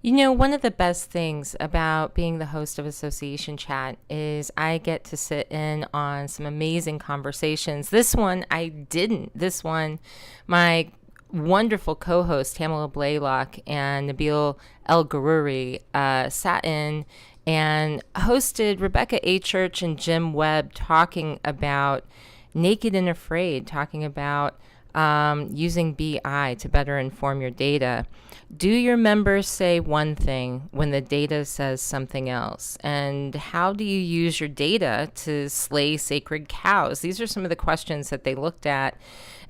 You know, one of the best things about being the host of Association Chat is I get to sit in on some amazing conversations. This one, I didn't. This one, my wonderful co-host Tamala Blaylock and Nabil El Garouri sat in and hosted Rebecca Achurch and Jim Webb talking about Naked and Afraid, talking about using BI to better inform your data. Do your members say one thing when the data says something else? And how do you use your data to slay sacred cows? These are some of the questions that they looked at.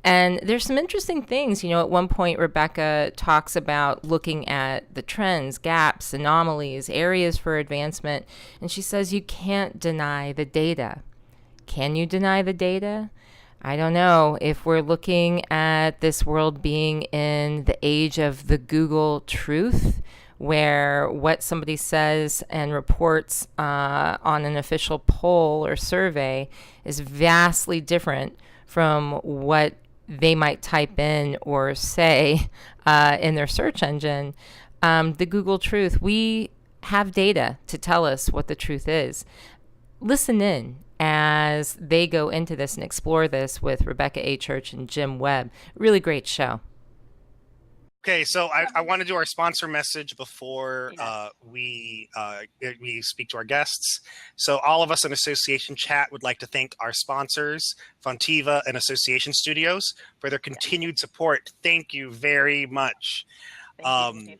And there's some interesting things. You know, at one point, Rebecca talks about looking at the trends, gaps, anomalies, areas for advancement. And she says you can't deny the data. Can you deny the data? I don't know. If we're looking at this world being in the age of the Google truth, where what somebody says and reports on an official poll or survey is vastly different from what they might type in or say in their search engine, the Google truth, we have data to tell us what the truth is. Listen in as they go into this and explore this with Rebecca Achurch and Jim Webb. Really great show. Okay, so I want to do our sponsor message before we speak to our guests. So all of us in Association Chat would like to thank our sponsors, Fontiva and Association Studios, for their continued support. Thank you very much. Thank you.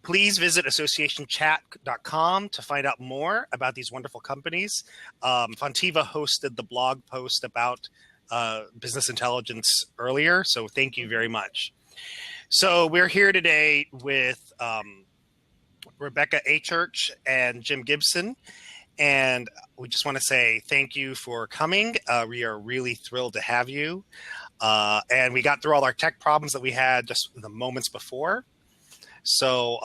Please visit associationchat.com to find out more about these wonderful companies. Fontiva hosted the blog post about business intelligence earlier, so thank you very much. So we're here today with Rebecca Achurch and Jim Gibson, and we just want to say thank you for coming. We are really thrilled to have you. And we got through all our tech problems that we had just the moments before. So,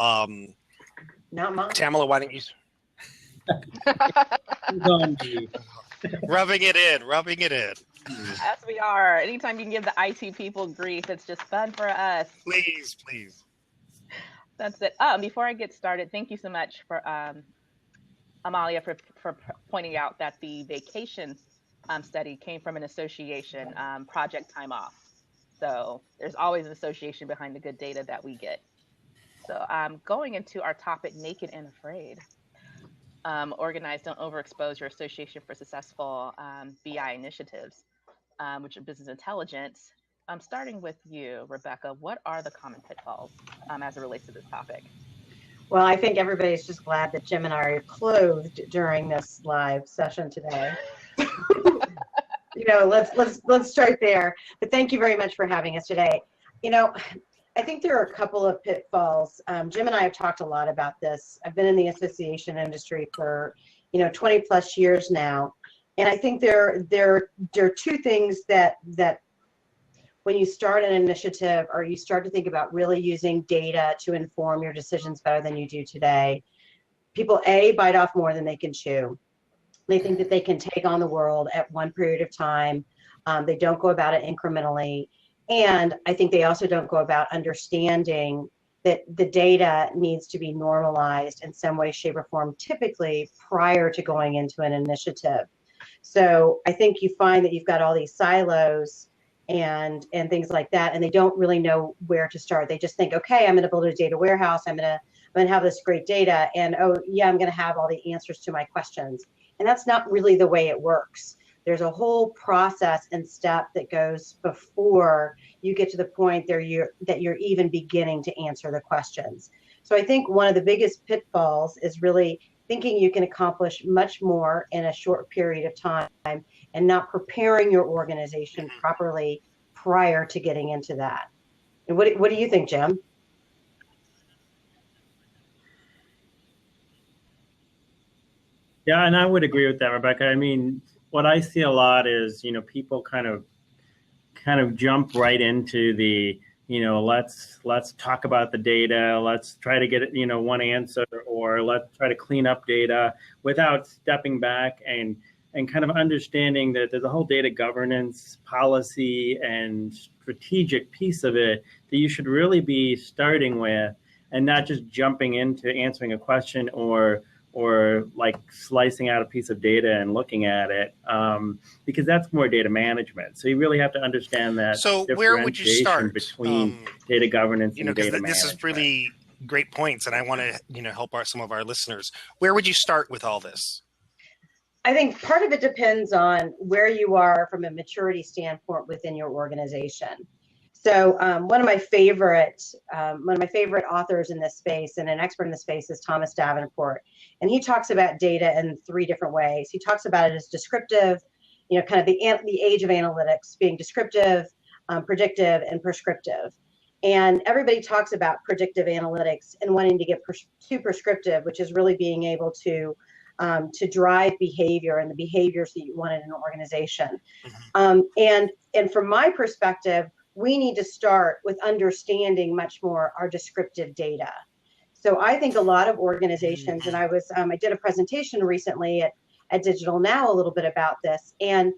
not mine. Tamala, why don't you? Rubbing it in. Yes, we are. Anytime you can give the IT people grief, it's just fun for us. Please. That's it. Before I get started, thank you so much for Amalia for pointing out that the vacation study came from an association, Project Time Off. So there's always an association behind the good data that we get. So going into our topic, Naked and Afraid, organized Don't Overexpose Your Association for Successful BI Initiatives, which are business intelligence. Starting with you, Rebecca, what are the common pitfalls as it relates to this topic? Well, I think everybody's just glad that Jim and I are clothed during this live session today. You know, let's start there. But thank you very much for having us today. You know, I think there are a couple of pitfalls. Jim and I have talked a lot about this. I've been in the association industry for 20 plus years now, and I think there are two things that when you start an initiative or you start to think about really using data to inform your decisions better than you do today, people bite off more than they can chew. They think that they can take on the world at one period of time. They don't go about it incrementally. And I think they also don't go about understanding that the data needs to be normalized in some way, shape, or form, typically prior to going into an initiative. So I think you find that you've got all these silos and things like that, and they don't really know where to start. They just think, okay, I'm going to build a data warehouse. I'm going to have this great data, and oh yeah, I'm going to have all the answers to my questions. And that's not really the way it works. There's a whole process and step that goes before you get to the point that you're even beginning to answer the questions. So I think one of the biggest pitfalls is really thinking you can accomplish much more in a short period of time and not preparing your organization properly prior to getting into that. And what do you think, Jim? Yeah, and I would agree with that, Rebecca. I mean, what I see a lot is, people kind of jump right into the, let's talk about the data, let's try to get one answer, or let's try to clean up data without stepping back and kind of understanding that there's a whole data governance policy and strategic piece of it that you should really be starting with and not just jumping into answering a question or like slicing out a piece of data and looking at it, because that's more data management. So you really have to understand that. So where would you start between data governance and data management? This is really great points, and I want to help some of our listeners. Where would you start with all this? I think part of it depends on where you are from a maturity standpoint within your organization. So one of my favorite authors in this space and an expert in the space is Thomas Davenport, and he talks about data in 3 different ways. He talks about it as descriptive, kind of the age of analytics being descriptive, predictive, and prescriptive. And everybody talks about predictive analytics and wanting to get to prescriptive, which is really being able to drive behavior and the behaviors that you want in an organization. And from my perspective, we need to start with understanding much more our descriptive data. So I think a lot of organizations, and I did a presentation recently at Digital Now a little bit about this, and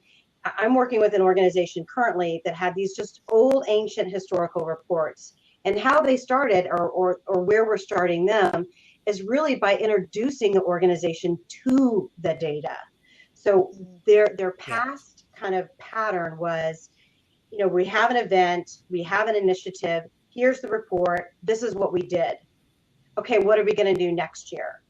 I'm working with an organization currently that had these just old ancient historical reports, and how they started or where we're starting them is really by introducing the organization to the data. So their past kind of pattern was, we have an event, we have an initiative, here's the report, this is what we did. Okay, what are we going to do next year?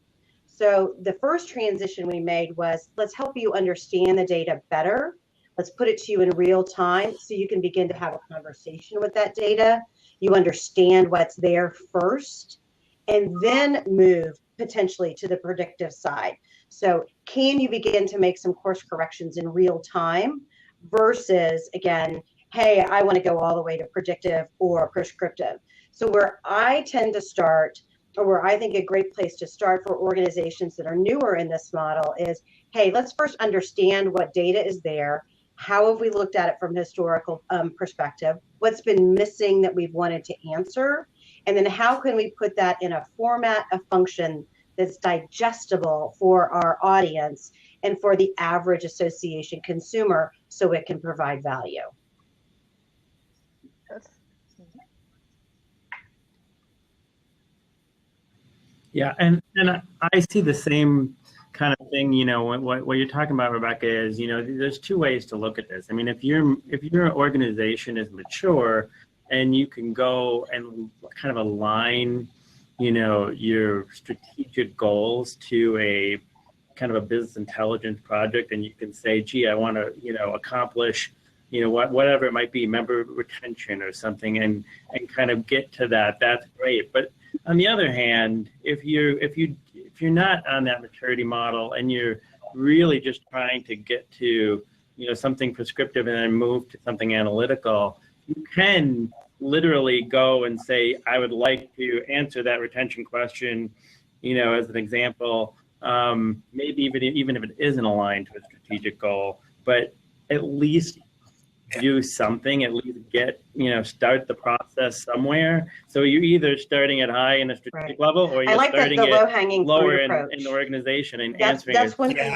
So the first transition we made was, let's help you understand the data better. Let's put it to you in real time so you can begin to have a conversation with that data. You understand what's there first, and then move potentially to the predictive side. So can you begin to make some course corrections in real time versus, again, hey, I want to go all the way to predictive or prescriptive. So where I tend to start, or where I think a great place to start for organizations that are newer in this model is, hey, let's first understand what data is there. How have we looked at it from a historical perspective? What's been missing that we've wanted to answer? And then how can we put that in a format, a function that's digestible for our audience and for the average association consumer so it can provide value? Yeah, and I see the same kind of thing. What you're talking about, Rebecca, is there's 2 ways to look at this. I mean, if your organization is mature and you can go and kind of align, your strategic goals to a kind of a business intelligence project, and you can say, gee, I want to accomplish whatever it might be, member retention or something, and kind of get to that. That's great. But on the other hand, if you're not on that maturity model and you're really just trying to get to something prescriptive and then move to something analytical, you can literally go and say, I would like to answer that retention question, as an example, maybe even if it isn't aligned to a strategic goal, but at least do something, at least get, start the process somewhere. So you're either starting at high in a strategic level, or you're starting at lower in the organization and answering. That's one thing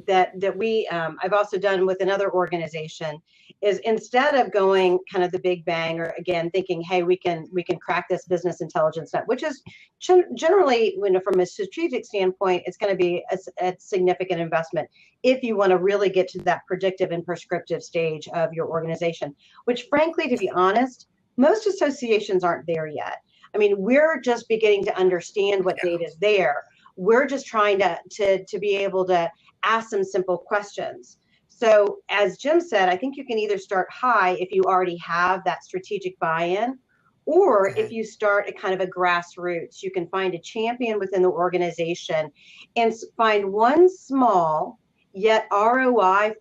that we, I've also done with another organization, is instead of going kind of the big bang, or again, thinking, hey, we can crack this business intelligence net, which is generally, from a strategic standpoint, it's going to be a significant investment if you want to really get to that predictive and prescriptive stage of your organization, which frankly, to be honest, most associations aren't there yet. I mean, we're just beginning to understand what data is there. We're just trying to be able to ask some simple questions. So as Jim said, I think you can either start high if you already have that strategic buy-in, or if you start at kind of a grassroots, you can find a champion within the organization and find one small yet ROI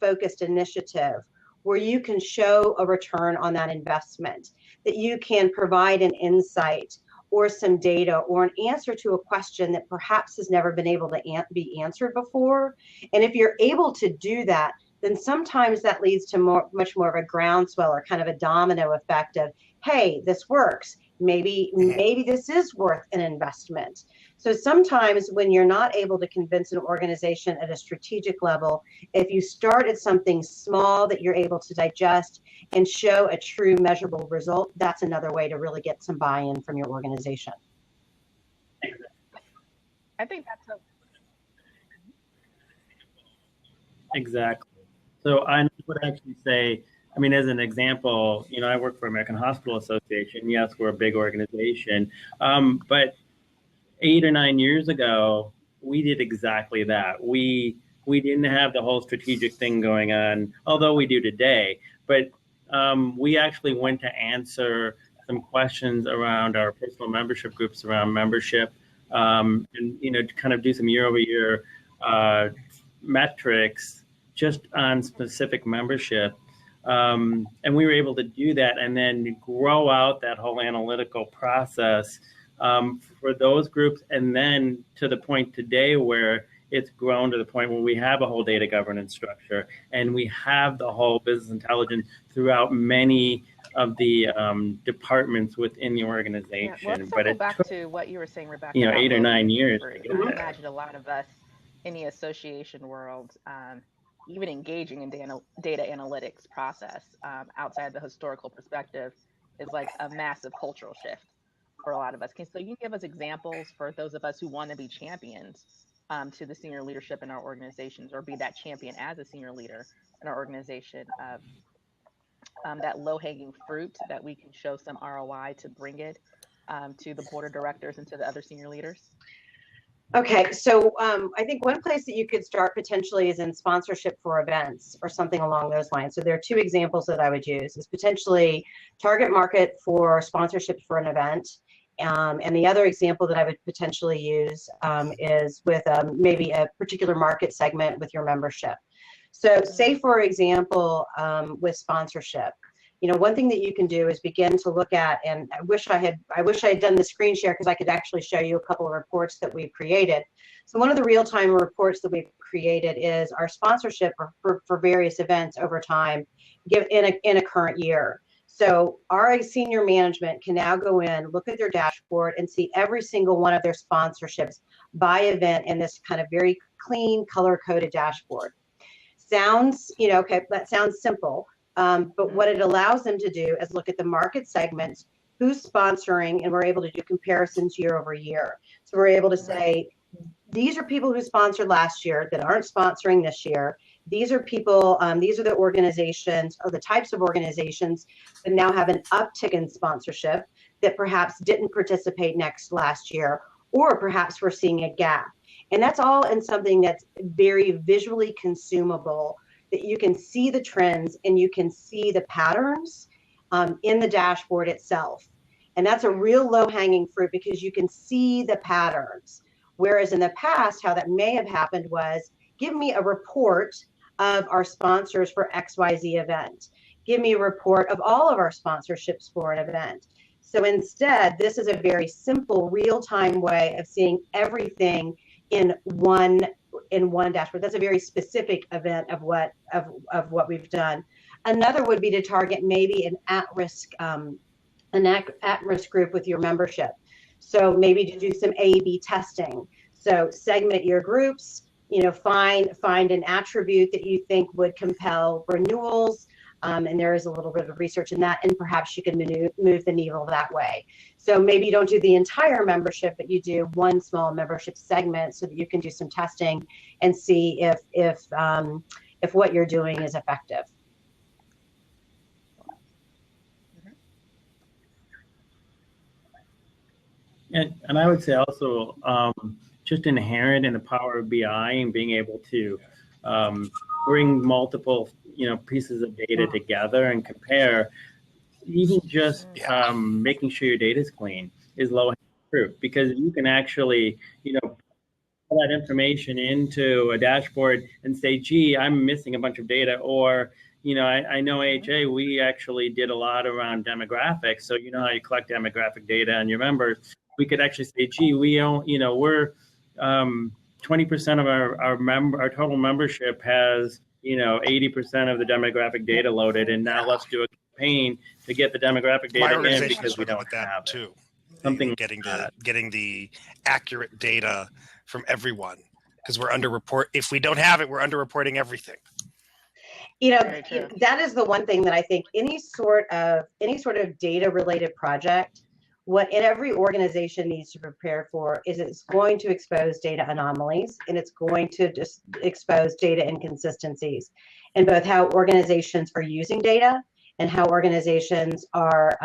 focused initiative where you can show a return on that investment, that you can provide an insight or some data or an answer to a question that perhaps has never been able to be answered before. And if you're able to do that, then sometimes that leads to much more of a groundswell or kind of a domino effect of, hey, this works. Maybe this is worth an investment. So sometimes when you're not able to convince an organization at a strategic level, if you start at something small that you're able to digest and show a true measurable result, that's another way to really get some buy-in from your organization. I think that's a Exactly. So I would actually say, I mean, as an example, I work for American Hospital Association. Yes, we're a big organization, but 8 or 9 years ago, we did exactly that. We didn't have the whole strategic thing going on, although we do today. But we actually went to answer some questions around our personal membership groups, around membership, and to kind of do some year-over-year metrics just on specific membership. And we were able to do that and then grow out that whole analytical process for those groups, and then to the point today where it's grown to the point where we have a whole data governance structure and we have the whole business intelligence throughout many of the departments within the organization. Yeah, well, let's but go it back took, to what you were saying, Rebecca. 8 or 9 years. I imagine a lot of us in the association world, even engaging in data analytics process outside the historical perspective, is like a massive cultural shift for a lot of us. So you can give us examples for those of us who want to be champions to the senior leadership in our organizations, or be that champion as a senior leader in our organization, of that low-hanging fruit that we can show some ROI to bring it to the board of directors and to the other senior leaders? Okay, so I think one place that you could start potentially is in sponsorship for events or something along those lines. So there are two examples that I would use: is potentially target market for sponsorship for an event. And the other example that I would potentially use is with maybe a particular market segment with your membership. So say, for example, with sponsorship, one thing that you can do is begin to look at, and I wish I had done the screen share because I could actually show you a couple of reports that we've created. So one of the real-time reports that we've created is our sponsorship for various events over time in a current year. So our senior management can now go in, look at their dashboard, and see every single one of their sponsorships by event in this kind of very clean, color-coded dashboard. Sounds, okay, that sounds simple, but what it allows them to do is look at the market segments, who's sponsoring, and we're able to do comparisons year over year. So we're able to say, these are people who sponsored last year that aren't sponsoring this year. These are people, these are the organizations, or the types of organizations that now have an uptick in sponsorship that perhaps didn't participate last year, or perhaps we're seeing a gap. And that's all in something that's very visually consumable, that you can see the trends and you can see the patterns in the dashboard itself. And that's a real low-hanging fruit because you can see the patterns. Whereas in the past, how that may have happened was, give me a report of our sponsors for XYZ event. Give me a report of all of our sponsorships for an event. So instead, this is a very simple, real-time way of seeing everything in one dashboard. That's a very specific event of what we've done. Another would be to target maybe an at-risk group with your membership. So maybe to do some A/B testing. So segment your groups, find an attribute that you think would compel renewals, and there is a little bit of research in that, and perhaps you can move the needle that way. So maybe you don't do the entire membership, but you do one small membership segment so that you can do some testing and see if what you're doing is effective. And I would say also just inherent in the power of BI and being able to bring multiple pieces of data together and compare, even just making sure your data is clean is low-hanging fruit, because you can actually put that information into a dashboard and say, gee, I'm missing a bunch of data, or I know AHA, we actually did a lot around demographics. So how you collect demographic data on your members. We could actually say, gee, we're 20% of our total membership has 80% of the demographic data loaded, and now let's do a campaign to get the demographic data in because we don't have that too. Something getting the accurate data from everyone, because we're if we don't have it, we're underreporting everything. That is the one thing that I think any sort of data related project what every organization needs to prepare for is it's going to expose data anomalies, and it's going to just expose data inconsistencies in both how organizations are using data and how organizations are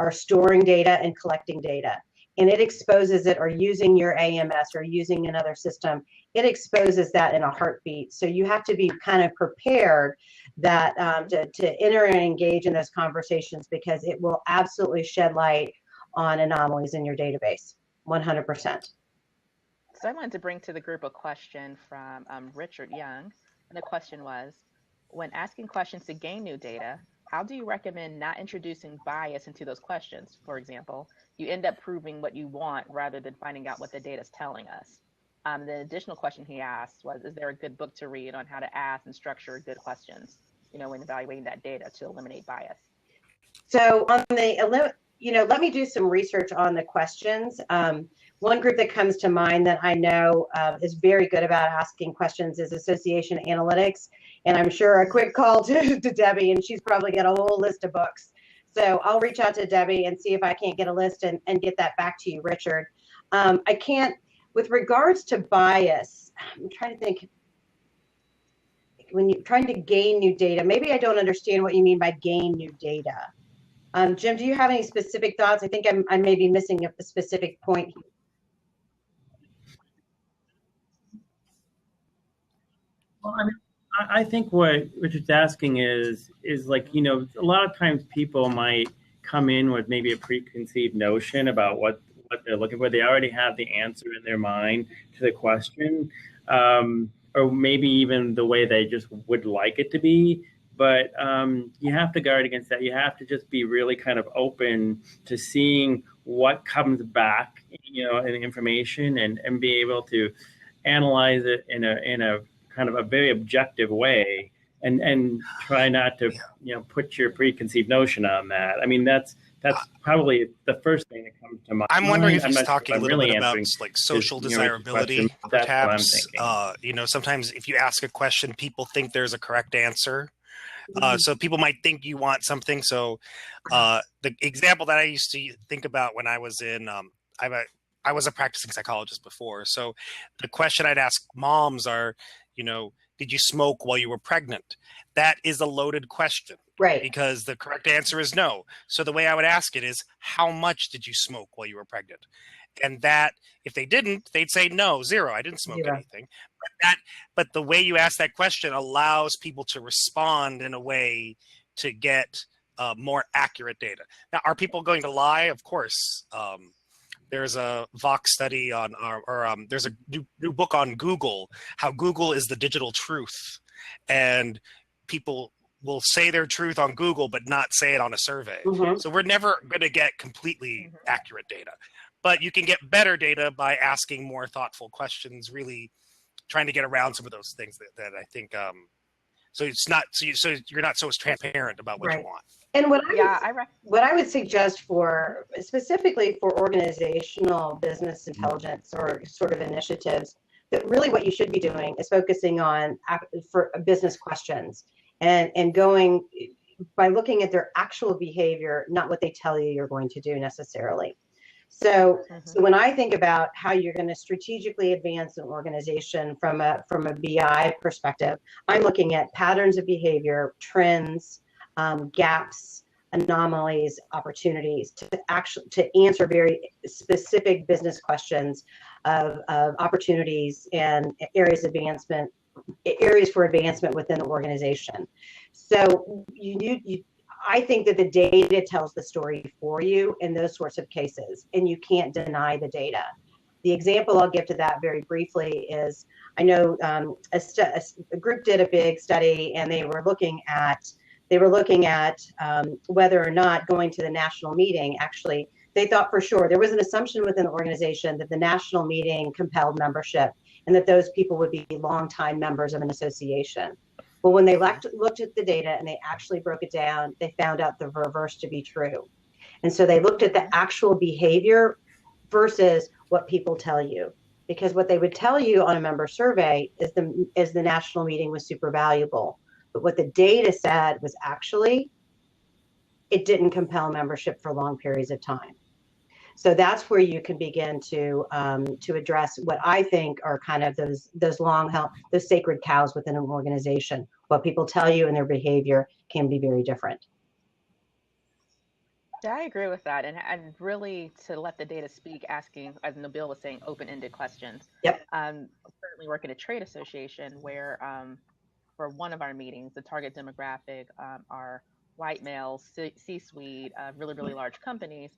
storing data and collecting data. And it exposes it, or using your AMS or using another system, it exposes that in a heartbeat. So you have to be kind of prepared that to enter and engage in those conversations, because it will absolutely shed light on anomalies in your database, 100%. So I wanted to bring to the group a question from Richard Young. And the question was, when asking questions to gain new data, how do you recommend not introducing bias into those questions? For example, you end up proving what you want rather than finding out what the data is telling us. The additional question he asked was, is there a good book to read on how to ask and structure good questions, when evaluating that data to eliminate bias? So on the, let me do some research on the questions. One group that comes to mind that I know is very good about asking questions is Association Analytics. And I'm sure a quick call to Debbie, and she's probably got a whole list of books. So I'll reach out to Debbie and see if I can't get a list and get that back to you, Richard. I can't, with regards to bias, I'm trying to think, when you're trying to gain new data, maybe I don't understand what you mean by gain new data. Jim, do you have any specific thoughts? I think I may be missing a specific point. Well, I think what Richard's asking is like, a lot of times people might come in with maybe a preconceived notion about what they're looking for. They already have the answer in their mind to the question, or maybe even the way they just would like it to be. But you have to guard against that. You have to just be really kind of open to seeing what comes back, in information, and be able to analyze it in a kind of a very objective way, and try not to put your preconceived notion on that. I mean, that's probably the first thing that comes to mind. I'm wondering if he's talking a little bit about like social desirability, perhaps. Sometimes if you ask a question, people think there's a correct answer. So people might think you want something. So the example that I used to think about when I was in, I was a practicing psychologist before. So the question I'd ask moms are, did you smoke while you were pregnant? That is a loaded question. Right. Because the correct answer is no. So the way I would ask it is, how much did you smoke while you were pregnant? And that, if they didn't, they'd say no, 0. I didn't smoke anything. But the way you ask that question allows people to respond in a way to get more accurate data. Now, are people going to lie? Of course. There's a Vox study on, there's a new book on Google, how Google is the digital truth, and people will say their truth on Google, but not say it on a survey. Mm-hmm. So we're never going to get completely accurate data. But you can get better data by asking more thoughtful questions, really trying to get around some of those things that I think. So it's not so you're not so transparent about what you want. And what I would suggest for specifically for organizational business intelligence or sort of initiatives, that really what you should be doing is focusing on for business questions and going by looking at their actual behavior, not what they tell you you're going to do necessarily. So when I think about how you're going to strategically advance an organization from a BI perspective, I'm looking at patterns of behavior, trends, gaps, anomalies, opportunities to answer very specific business questions of opportunities and areas for advancement within the organization. So I think that the data tells the story for you in those sorts of cases, and you can't deny the data. The example I'll give to that very briefly is, I know a group did a big study, and they were looking at whether or not going to the national meeting. Actually, they thought for sure there was an assumption within the organization that the national meeting compelled membership, and that those people would be longtime members of an association. Well, when they looked at the data and they actually broke it down, they found out the reverse to be true. And so they looked at the actual behavior versus what people tell you. Because what they would tell you on a member survey is the national meeting was super valuable. But what the data said was actually, it didn't compel membership for long periods of time. So that's where you can begin to address what I think are kind of those long held, those sacred cows within an organization. What people tell you and their behavior can be very different. Yeah, I agree with that. And really to let the data speak, asking, as Nabil was saying, open-ended questions. Yep. I'm currently working at a trade association where for one of our meetings, the target demographic are white males, C-suite, really, really large companies,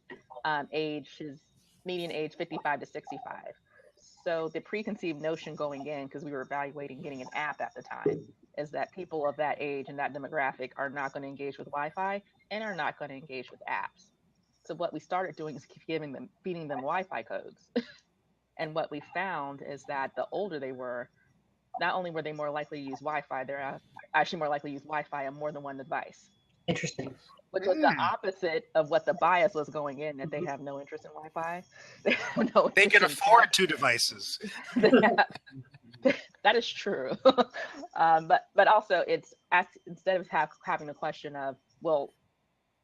median age 55 to 65. So the preconceived notion going in, because we were evaluating getting an app at the time, is that people of that age and that demographic are not going to engage with Wi-Fi and are not going to engage with apps. So what we started doing is feeding them Wi-Fi codes. And what we found is that the older they were, not only were they more likely to use Wi-Fi, they're actually more likely to use Wi-Fi on more than one device. Interesting. Which was the opposite of what the bias was going in, that they have no interest in Wi-Fi. They have no They can interest in afford 2 devices. That is true. But also it's instead of having the question of, well,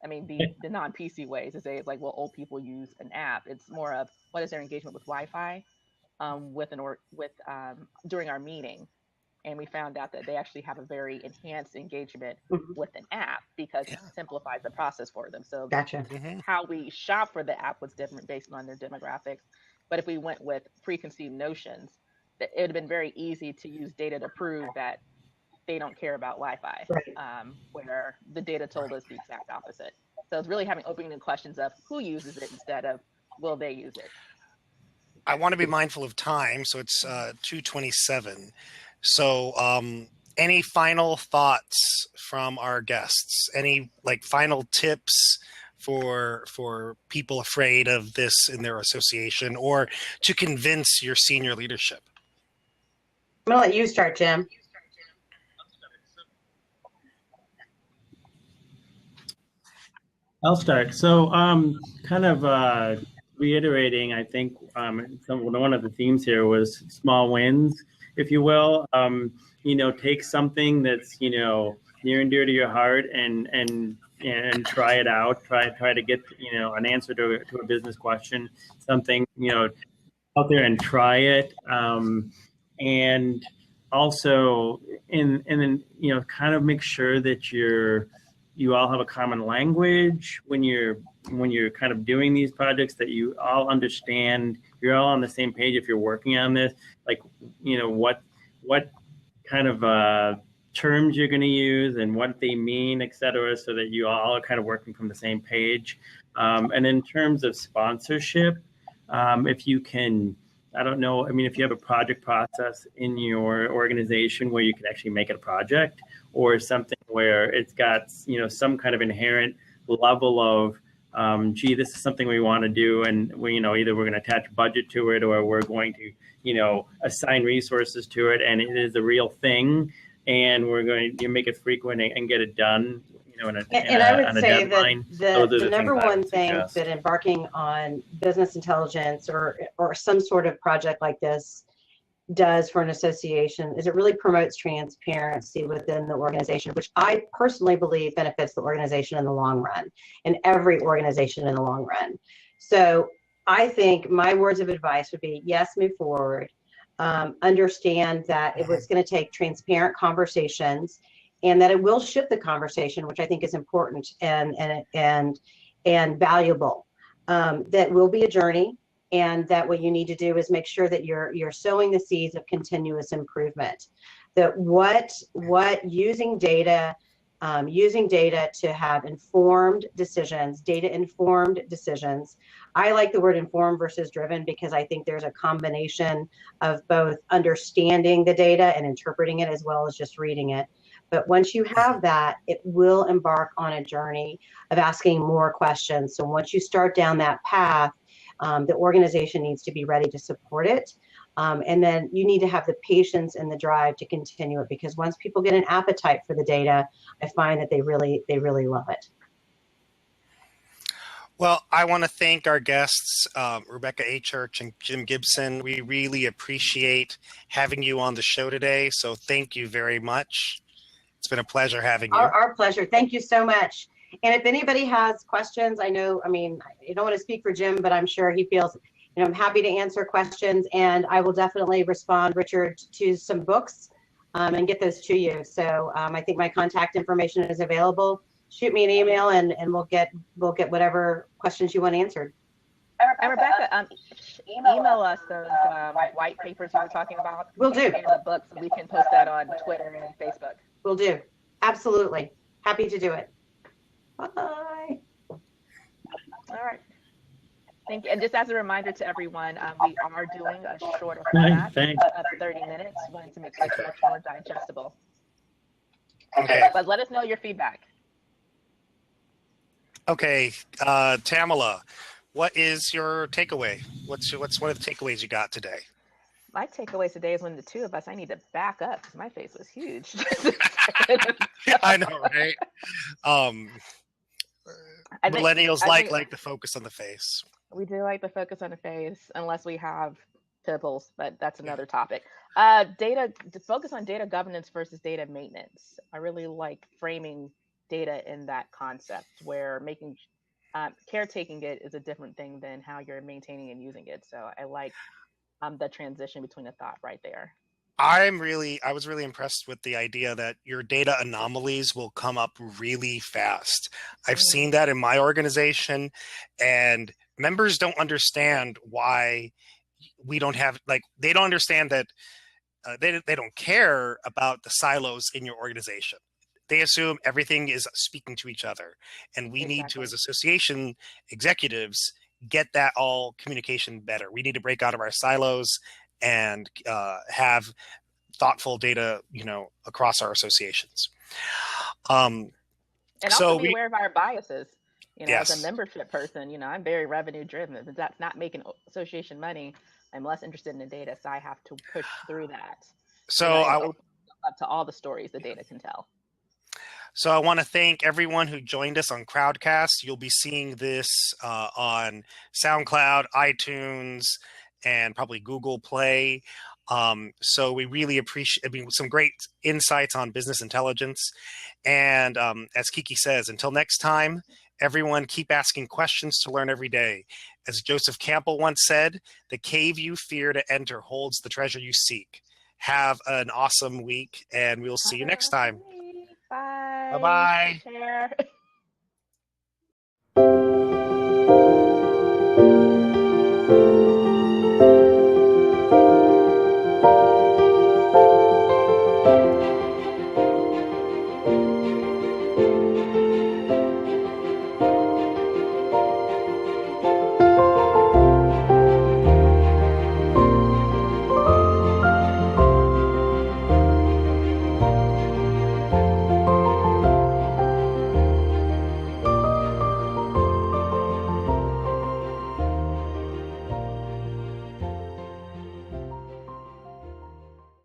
I mean, the non-PC ways to say it's like, well, old people use an app. It's more of what is their engagement with Wi-Fi during our meeting. And we found out that they actually have a very enhanced engagement with an app because it simplifies the process for them. So Gotcha. How we shop for the app was different based on their demographics. But if we went with preconceived notions, that it would have been very easy to use data to prove that they don't care about Wi-Fi, Right. where the data told us the exact opposite. So it's really having opening questions of who uses it instead of will they use it. I want to be mindful of time, so it's 2:27. So any final thoughts from our guests? Any final tips for people afraid of this in their association, or to convince your senior leadership? I'm gonna let you start, Jim. I'll start. So, kind of reiterating, I think one of the themes here was small wins, if you will. Take something that's near and dear to your heart and try it out. Try to get an answer to a business question, something out there, and try it. And also, and then kind of make sure that you all have a common language when you're kind of doing these projects, that you all understand, you're all on the same page if you're working on this, what kind of terms you're going to use and what they mean, et cetera, so that you all are kind of working from the same page. And in terms of sponsorship, if you can, I don't know, I mean, if you have a project process in your organization where you can actually make it a project, or something where it's got, some kind of inherent level of, this is something we want to do, and we, either we're going to attach budget to it, or we're going to, assign resources to it, and it is a real thing, and we're going to make it frequent and get it done, And I would say deadline. that the number one thing that embarking on business intelligence or some sort of project like this does for an association is it really promotes transparency within the organization, which I personally believe benefits the organization in the long run, and every organization in the long run. So I think my words of advice would be, yes, move forward. Understand that it was going to take transparent conversations, and that it will shift the conversation, which I think is important and valuable. That will be a journey, and that what you need to do is make sure that you're sowing the seeds of continuous improvement. That what using data to have informed decisions, data-informed decisions. I like the word informed versus driven, because I think there's a combination of both understanding the data and interpreting it, as well as just reading it. But once you have that, it will embark on a journey of asking more questions. So once you start down that path, the organization needs to be ready to support it. And then you need to have the patience and the drive to continue it, because once people get an appetite for the data, I find that they really love it. Well, I want to thank our guests, Rebecca Achurch and Jim Gibson. We really appreciate having you on the show today. So thank you very much. It's been a pleasure having you. Our pleasure. Thank you so much. And if anybody has questions, I know, I mean, I don't want to speak for Jim, but I'm sure he feels, I'm happy to answer questions, and I will definitely respond, Richard, to some books and get those to you. So I think my contact information is available. Shoot me an email, and we'll get whatever questions you want answered. And Rebecca, email us those white papers you were talking about. Will do. And the books, so we can post that on Twitter and Facebook. Will do. Absolutely. Happy to do it. Bye. All right. Thank you. And just as a reminder to everyone, we are doing a shorter format of 30 minutes. We wanted to make it much more digestible. Okay. But let us know your feedback. Okay, Tamala, what is your takeaway? What's one of the takeaways you got today? My takeaway today is when the two of us, I need to back up because my face was huge. I know, right? Millennials like to focus on the face. We do like to focus on the face, unless we have pimples, but that's another topic. To focus on data governance versus data maintenance. I really like framing data in that concept, where making caretaking it is a different thing than how you're maintaining and using it. So I like the transition between the thought right there. I was really impressed with the idea that your data anomalies will come up really fast. I've seen that in my organization, and members don't understand why we don't have, they don't understand that they don't care about the silos in your organization. They assume everything is speaking to each other, and we need to, as association executives, get that all communication better. We need to break out of our silos and have thoughtful data, across our associations. And also be aware of our biases. Yes. As a membership person, I'm very revenue driven. If that's not making association money, I'm less interested in the data, so I have to push through that. So I open up to all the stories the data can tell. So I want to thank everyone who joined us on Crowdcast. You'll be seeing this on SoundCloud, iTunes, and probably Google Play. So we really appreciate some great insights on business intelligence. And as Kiki says, until next time, everyone keep asking questions to learn every day. As Joseph Campbell once said, the cave you fear to enter holds the treasure you seek. Have an awesome week, and we'll see you next time. Bye. Bye-bye. Take care.